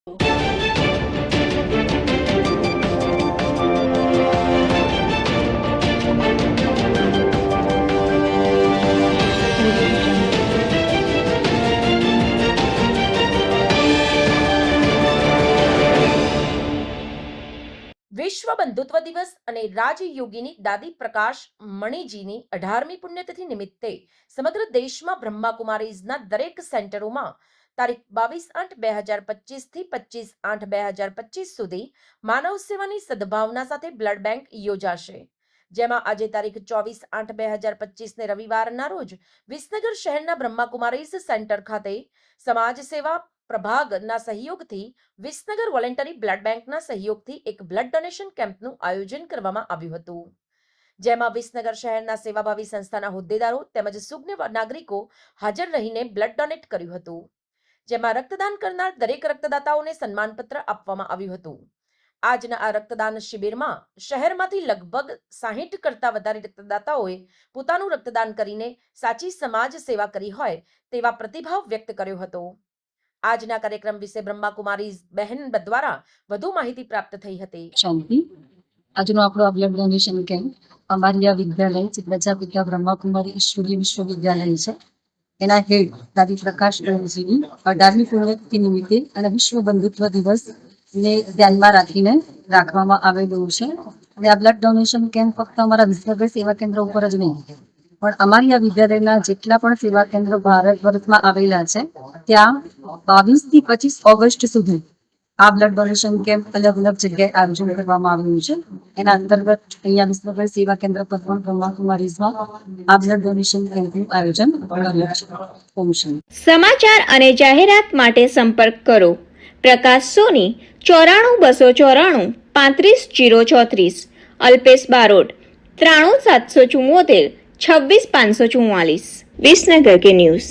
વિશ્વ બંધુત્વ દિવસ અને રાજયોગીની દાદી પ્રકાશ મણીજીની 18મી પુણ્યતિથિ નિમિત્તે સમગ્ર દેશમાં બ્રહ્માકુમારીઝના દરેક સેન્ટરોમાં તારીખ 22/8/2025 થી 25/8/2025 સુધી માનવ સેવાની સદભાવના સાથે બ્લડ બેંક યોજાશે, જેમાં આજે તારીખ 24/8/2025 ને રવિવારના રોજ વિસનગર શહેરના બ્રહ્માકુમારીઝ સેન્ટર ખાતે સમાજ સેવા પ્રભાગના સહયોગથી વિસનગર વોલેન્ટરી બ્લડ બેંકના સહયોગથી એક બ્લડ ડોનેશન કેમ્પનું આયોજન કરવામાં આવ્યું હતું, જેમાં વિસનગર શહેરના સેવાભાવી સંસ્થાના હોદ્દેદારો તેમજ સુજ્ઞ નાગરિકો હાજર રહીને બ્લડ ડોનેટ કર્યું હતું, જેમાં રક્તદાન કરનાર દરેક રક્તદાતાઓને સન્માનપત્ર આપવામાં આવ્યું હતું। આજના આ રક્તદાન શિબિરમાં શહેરમાંથી લગભગ 60 કરતા વધારે રક્તદાતાઓએ પોતાનું રક્તદાન કરીને સાચી સમાજ સેવા કરી હોય તેવા પ્રતિભાવ વ્યક્ત કર્યો હતો। આજના કાર્યક્રમ વિશે બ્રહ્માકુમારી બહેન દ્વારા વધુ માહિતી પ્રાપ્ત થઈ હતી। શાંતિ આજનો આપણો બ્લડ ડોનેશન કેમ્પ અમારી આ વિદ્યાલય પ્રજાપિતા બ્રહ્માકુમારી ઈશ્વરીય વિશ્વવિદ્યાલય છે એના હેડ દાદી પ્રકાશ મણીજીની 18મી પુણ્યતિથિ નિમિત્તે અને વિશ્વ બંધુત્વ દિવસને ધ્યાનમાં રાખીને રાખવામાં આવેલું છે। અને આ બ્લડ ડોનેશન કેમ્પ ફક્ત અમારા વિસનગર સેવા કેન્દ્ર ઉપર જ નહીં પણ અમારી આ વિદ્યાલયના જેટલા પણ સેવા કેન્દ્ર ભારત વર્ષમાં આવેલા છે ત્યાં 22 થી 25 ઓગસ્ટ સુધી આ બ્લડ ડોનેશન કેમ્પ અલગ અલગ જગ્યાએ આયોજન કરવામાં આવ્યું છે। એના અંતર્ગત અહીંયા વિસનગર સેવા કેન્દ્ર પર પણ બ્રહ્માકુમારીઝમાં આ બ્લડ ડોનેશન કેમ્પનું આયોજન કર્યું છે। સમાચાર અને જાહેરાત માટે સંપર્ક કરો પ્રકાશ સોની 94 294 35 034, અલ્પેશ બારોટ 93 774 26 544। વિસનગર કે ન્યૂઝ।